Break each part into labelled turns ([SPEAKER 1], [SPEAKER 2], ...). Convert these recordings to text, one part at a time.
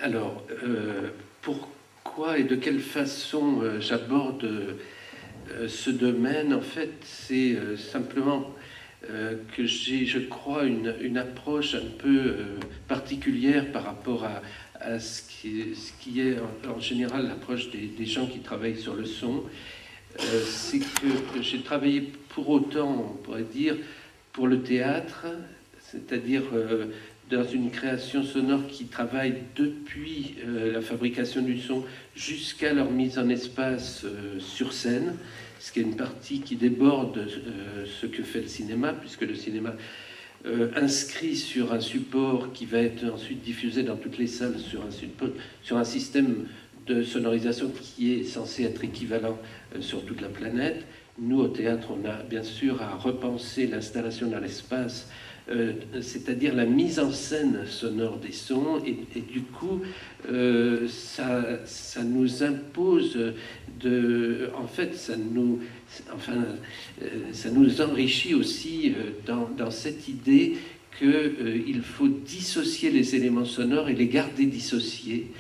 [SPEAKER 1] Alors, pourquoi et de quelle façon j'aborde ce domaine? En fait, c'est simplement que j'ai, je crois, une approche un peu particulière par rapport à ce qui est en général l'approche des gens qui travaillent sur le son. C'est que j'ai travaillé pour autant, on pourrait dire, pour le théâtre, c'est-à-dire dans une création sonore qui travaille depuis la fabrication du son jusqu'à leur mise en espace sur scène, ce qui est une partie qui déborde ce que fait le cinéma, puisque le cinéma inscrit sur un support qui va être ensuite diffusé dans toutes les salles sur un système de sonorisation qui est censé être équivalent sur toute la planète. Nous, au théâtre, on a bien sûr à repenser l'installation dans l'espace, c'est-à-dire la mise en scène sonore des sons, et du coup, ça nous impose en fait, ça nous enrichit aussi dans cette idée qu'il faut dissocier les éléments sonores et les garder dissociés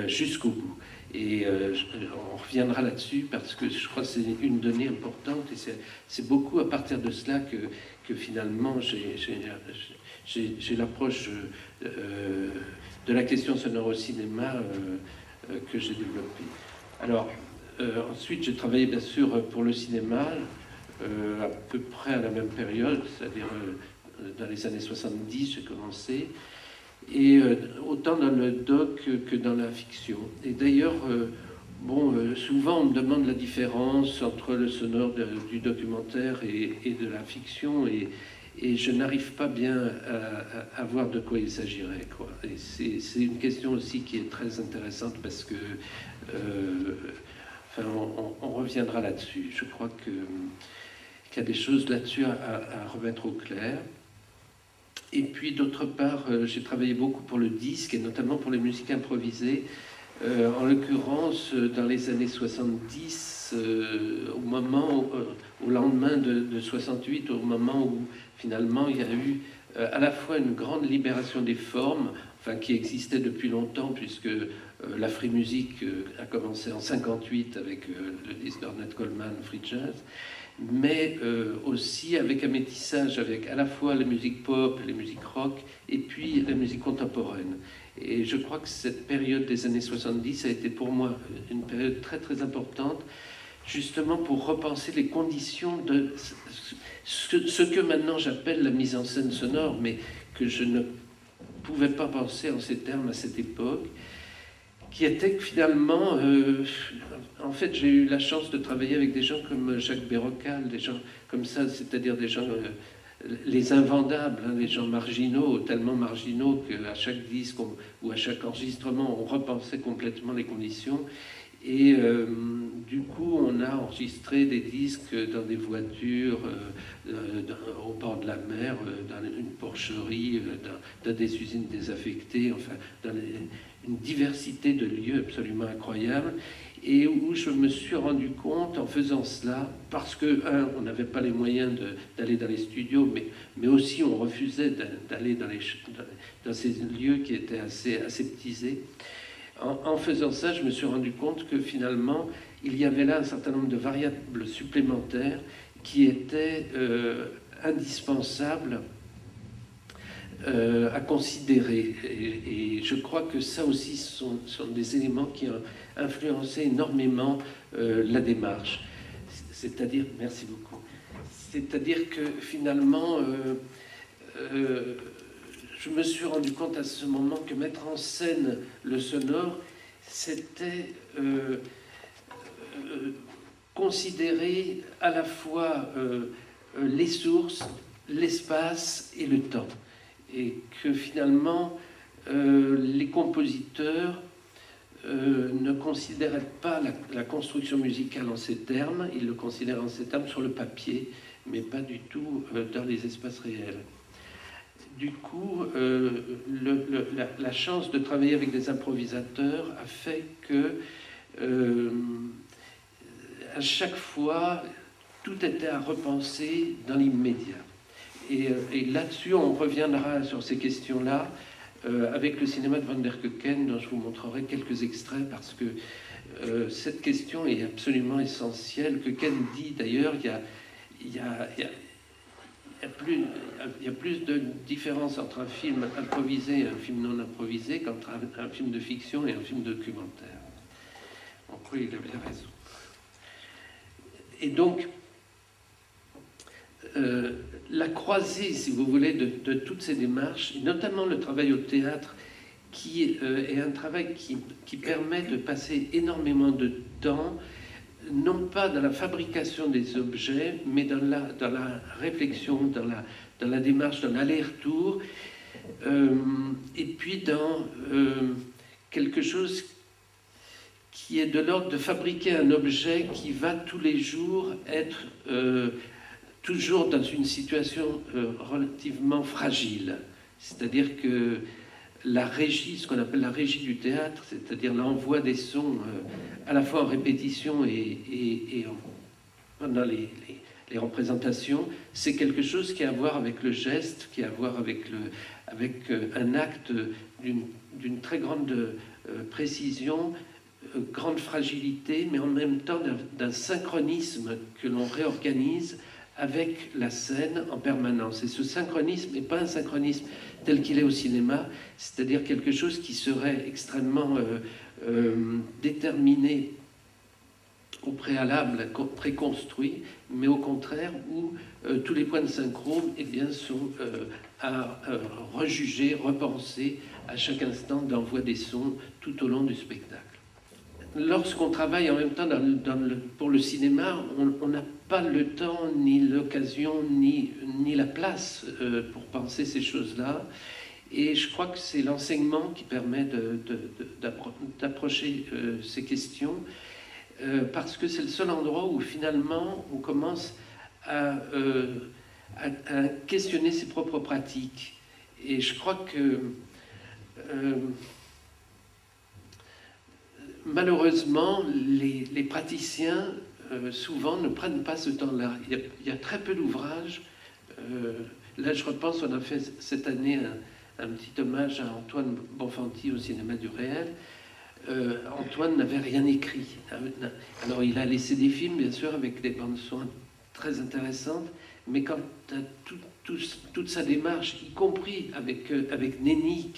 [SPEAKER 1] jusqu'au bout. Et on reviendra là-dessus parce que je crois que c'est une donnée importante et c'est beaucoup à partir de cela que finalement j'ai l'approche de la question sonore au cinéma que j'ai développée. Alors, ensuite, j'ai travaillé bien sûr pour le cinéma à peu près à la même période, c'est-à-dire dans les années 70, j'ai commencé. Et autant dans le doc que dans la fiction. Et d'ailleurs, souvent on me demande la différence entre le sonore du documentaire et de la fiction, et je n'arrive pas bien à voir de quoi il s'agirait, quoi. Et c'est une question aussi qui est très intéressante parce que, on reviendra là-dessus. Je crois qu'il y a des choses là-dessus à remettre au clair. Et puis d'autre part, j'ai travaillé beaucoup pour le disque et notamment pour les musiques improvisées. En l'occurrence, dans les années 70, au lendemain de 68, au moment où finalement il y a eu à la fois une grande libération des formes, enfin qui existait depuis longtemps, puisque la free music a commencé en 58 avec le disque d'Ornette Coleman, Free Jazz, mais aussi avec un métissage avec à la fois la musique pop, les musiques rock, et puis la musique contemporaine. Et je crois que cette période des années 70 a été pour moi une période très très importante, justement pour repenser les conditions de ce que maintenant j'appelle la mise en scène sonore, mais que je ne pouvais pas penser en ces termes à cette époque, qui était que finalement, en fait, j'ai eu la chance de travailler avec des gens comme Jacques Bérocal, des gens comme ça, c'est-à-dire des gens, les invendables, hein, les gens marginaux, tellement marginaux qu'à chaque disque ou à chaque enregistrement, on repensait complètement les conditions. Et du coup, on a enregistré des disques dans des voitures, au bord de la mer, dans une porcherie, dans des usines désaffectées, enfin, dans une diversité de lieux absolument incroyables, et où je me suis rendu compte en faisant cela, parce que, on n'avait pas les moyens d'aller dans les studios, mais aussi on refusait d'aller dans ces lieux qui étaient assez aseptisés. En faisant ça, je me suis rendu compte que finalement, il y avait là un certain nombre de variables supplémentaires qui étaient indispensables à considérer. Et je crois que ça aussi sont des éléments qui ont influencé énormément la démarche. C'est-à-dire, merci beaucoup, c'est-à-dire que finalement, je me suis rendu compte à ce moment que mettre en scène le sonore, c'était considérer à la fois les sources, l'espace et le temps. Et que finalement, les compositeurs ne considéraient pas la construction musicale en ces termes, ils le considéraient en ces termes sur le papier, mais pas du tout dans les espaces réels. Du coup, la chance de travailler avec des improvisateurs a fait que à chaque fois, tout était à repenser dans l'immédiat. Et là-dessus, on reviendra sur ces questions-là avec le cinéma de Van der Keuken, dont je vous montrerai quelques extraits, parce que cette question est absolument essentielle. Keuken dit d'ailleurs, il y a plus de différence entre un film improvisé et un film non improvisé qu'entre un film de fiction et un film documentaire. En quoi il a bien raison. Et donc, la croisée, si vous voulez, de toutes ces démarches, et notamment le travail au théâtre, qui est un travail qui permet de passer énormément de temps, non pas dans la fabrication des objets, mais dans la réflexion, dans la démarche, dans l'aller-retour, et puis dans quelque chose qui est de l'ordre de fabriquer un objet qui va tous les jours être toujours dans une situation relativement fragile. C'est-à-dire que la régie, ce qu'on appelle la régie du théâtre, c'est-à-dire l'envoi des sons à la fois en répétition et pendant les représentations, c'est quelque chose qui a à voir avec le geste, qui a à voir avec un acte d'une très grande précision, grande fragilité, mais en même temps d'un synchronisme que l'on réorganise avec la scène en permanence. Et ce synchronisme n'est pas un synchronisme tel qu'il est au cinéma, c'est-à-dire quelque chose qui serait extrêmement déterminé au préalable, préconstruit, mais au contraire où tous les points de synchro sont à rejuger, repenser à chaque instant d'envoi des sons tout au long du spectacle. Lorsqu'on travaille en même temps pour le cinéma, on n'a pas le temps, ni l'occasion, ni la place pour penser ces choses-là. Et je crois que c'est l'enseignement qui permet d'approcher ces questions, parce que c'est le seul endroit où finalement on commence à questionner ses propres pratiques. Et je crois que malheureusement, les praticiens, souvent, ne prennent pas ce temps-là. Il y a très peu d'ouvrages. Là, je repense, on a fait cette année un petit hommage à Antoine Bonfanti au cinéma du réel. Antoine n'avait rien écrit. Alors, il a laissé des films, bien sûr, avec des bandes-son très intéressantes, mais quant à toute sa démarche, y compris avec Nenni,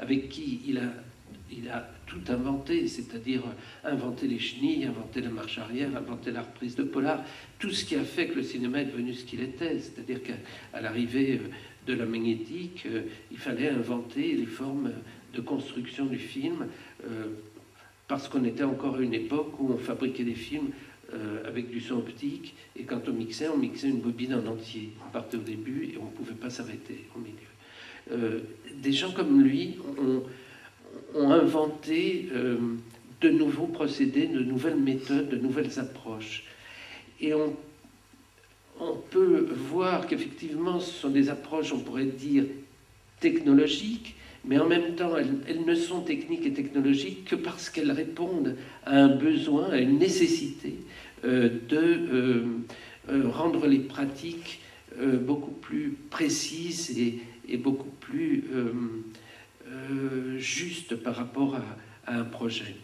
[SPEAKER 1] avec qui il a tout inventé, c'est-à-dire inventé les chenilles, inventé la marche arrière, inventé la reprise de polar, tout ce qui a fait que le cinéma est devenu ce qu'il était, c'est-à-dire qu'à l'arrivée de la magnétique, il fallait inventer les formes de construction du film, parce qu'on était encore à une époque où on fabriquait des films avec du son optique, et quand on mixait une bobine en entier. On partait au début et on ne pouvait pas s'arrêter au milieu. Des gens comme lui ont inventé de nouveaux procédés, de nouvelles méthodes, de nouvelles approches. Et on peut voir qu'effectivement, ce sont des approches, on pourrait dire, technologiques, mais en même temps, elles ne sont techniques et technologiques que parce qu'elles répondent à un besoin, à une nécessité de rendre les pratiques beaucoup plus précises et beaucoup plus juste par rapport à un projet.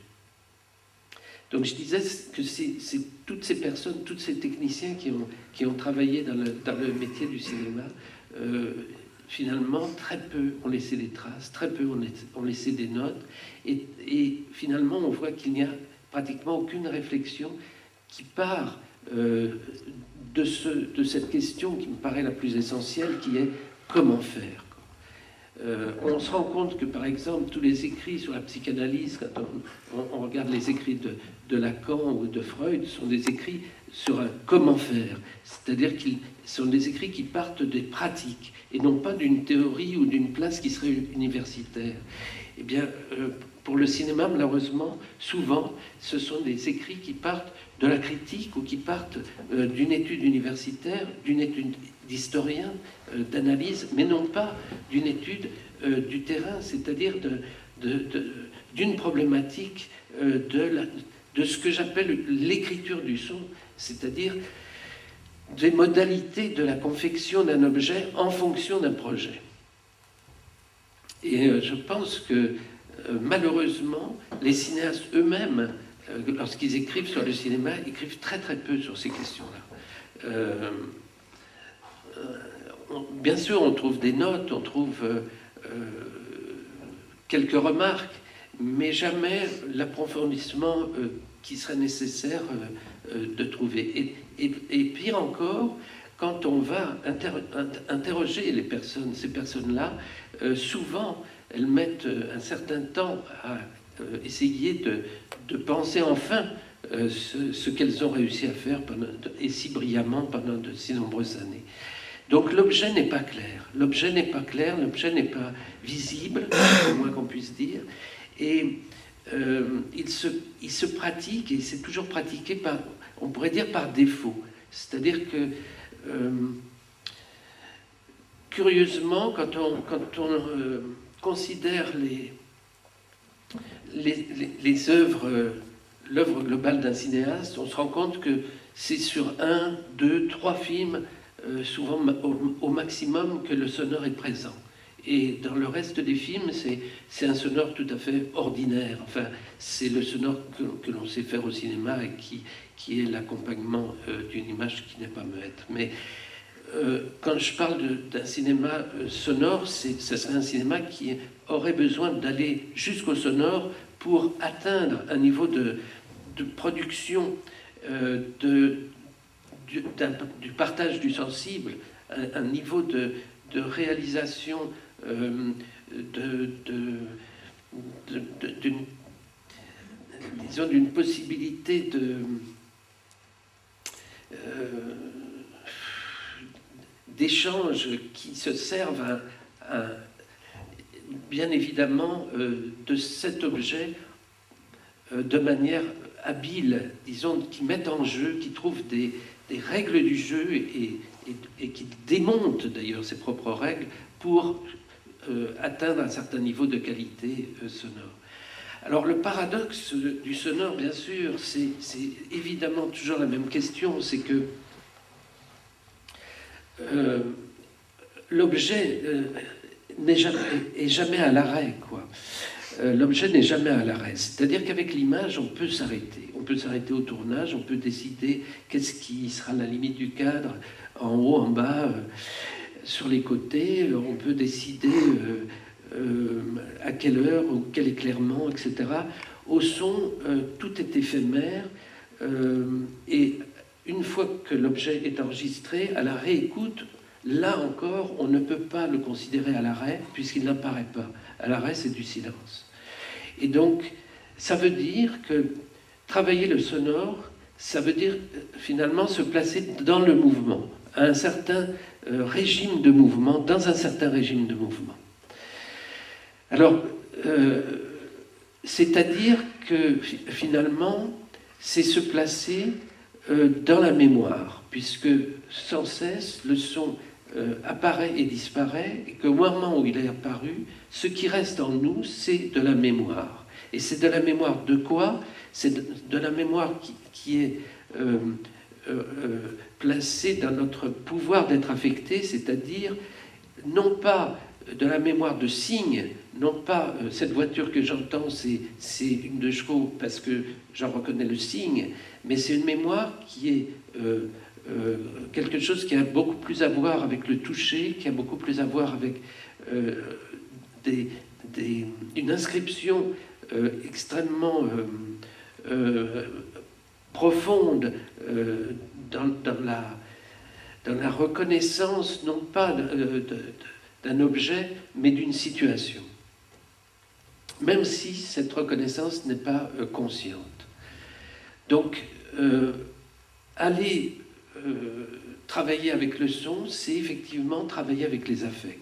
[SPEAKER 1] Donc je disais que c'est toutes ces personnes, tous ces techniciens qui ont travaillé dans le métier du cinéma, finalement très peu ont laissé des traces, très peu ont laissé des notes, et finalement on voit qu'il n'y a pratiquement aucune réflexion qui part de cette question qui me paraît la plus essentielle, qui est comment faire. On se rend compte que, par exemple, tous les écrits sur la psychanalyse, quand on regarde les écrits de Lacan ou de Freud, sont des écrits sur un comment faire. C'est-à-dire qu'ils sont des écrits qui partent des pratiques et non pas d'une théorie ou d'une place qui serait universitaire. Eh bien, pour le cinéma, malheureusement, souvent, ce sont des écrits qui partent de la critique ou qui partent d'une étude universitaire, d'une étude d'historien, d'analyse, mais non pas d'une étude du terrain, c'est-à-dire d'une problématique de ce que j'appelle l'écriture du son, c'est-à-dire des modalités de la confection d'un objet en fonction d'un projet. Et je pense que malheureusement, les cinéastes eux-mêmes, lorsqu'ils écrivent sur le cinéma, écrivent très très peu sur ces questions-là. Bien sûr, on trouve des notes, on trouve quelques remarques, mais jamais l'approfondissement qui serait nécessaire de trouver. Et pire encore, quand on va interroger les personnes, ces personnes-là, souvent elles mettent un certain temps à essayer de penser enfin ce qu'elles ont réussi à faire et si brillamment pendant de si nombreuses années. Donc l'objet n'est pas clair, l'objet n'est pas clair, l'objet n'est pas visible, au moins qu'on puisse dire, et il se pratique, et c'est toujours pratiqué par, on pourrait dire par défaut, c'est-à-dire que curieusement, quand on considère les œuvres, l'œuvre globale d'un cinéaste, on se rend compte que c'est sur 1, 2, 3 films, souvent au maximum, que le sonore est présent. Et dans le reste des films, c'est un sonore tout à fait ordinaire. Enfin, c'est le sonore que l'on sait faire au cinéma et qui est l'accompagnement d'une image qui n'est pas muette. Mais quand je parle d'un cinéma sonore, ce serait un cinéma qui aurait besoin d'aller jusqu'au sonore pour atteindre un niveau de production, du partage du sensible, un niveau de réalisation d'une possibilité d'échanges qui se servent bien évidemment de cet objet de manière habile, disons, qui mettent en jeu, qui trouvent des règles du jeu et qui démontent d'ailleurs ses propres règles pour atteindre un certain niveau de qualité sonore. Alors le paradoxe du sonore, bien sûr, c'est évidemment toujours la même question, c'est que l'objet n'est jamais à l'arrêt, quoi. L'objet n'est jamais à l'arrêt. C'est-à-dire qu'avec l'image, on peut s'arrêter. On peut s'arrêter au tournage, on peut décider qu'est-ce qui sera la limite du cadre, en haut, en bas, sur les côtés. On peut décider à quelle heure, ou quel éclairement, etc. Au son, tout est éphémère. Et une fois que l'objet est enregistré, à la réécoute, là encore, on ne peut pas le considérer à l'arrêt, puisqu'il n'apparaît pas. À l'arrêt, c'est du silence. Et donc, ça veut dire que travailler le sonore, ça veut dire finalement se placer dans le mouvement, à un certain régime de mouvement, dans un certain régime de mouvement. Alors, c'est-à-dire que finalement, c'est se placer dans la mémoire, puisque sans cesse, le son apparaît et disparaît, et qu'au moment où il est apparu, ce qui reste en nous, c'est de la mémoire. Et c'est de la mémoire de quoi? C'est de la mémoire qui est placée dans notre pouvoir d'être affecté, c'est-à-dire non pas de la mémoire de signes, non pas cette voiture que j'entends, c'est une 2 chevaux parce que j'en reconnais le signe, mais c'est une mémoire qui est quelque chose qui a beaucoup plus à voir avec le toucher, qui a beaucoup plus à voir avec une inscription extrêmement profonde dans la reconnaissance, non pas d'un objet, mais d'une situation. Même si cette reconnaissance n'est pas consciente. Donc, aller travailler avec le son, c'est effectivement travailler avec les affects.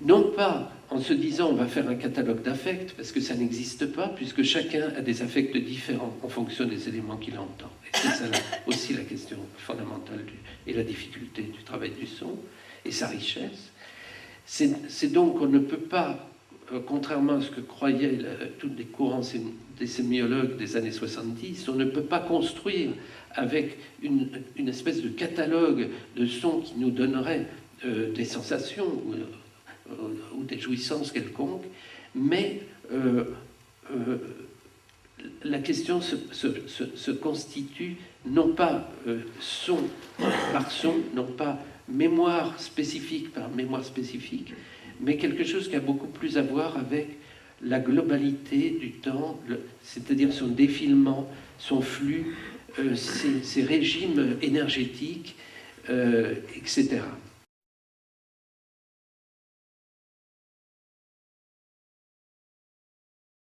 [SPEAKER 1] Non pas en se disant on va faire un catalogue d'affects, parce que ça n'existe pas, puisque chacun a des affects différents en fonction des éléments qu'il entend. Et c'est ça aussi la question fondamentale et la difficulté du travail du son, et sa richesse. C'est donc qu'on ne peut pas, contrairement à ce que croyaient tous les courants des sémiologues des années 70, on ne peut pas construire avec une espèce de catalogue de sons qui nous donnerait des sensations ou des jouissances quelconques, mais la question se constitue non pas son par son, non pas mémoire spécifique par mémoire spécifique, mais quelque chose qui a beaucoup plus à voir avec la globalité du temps, c'est-à-dire son défilement, son flux, ses régimes énergétiques, etc.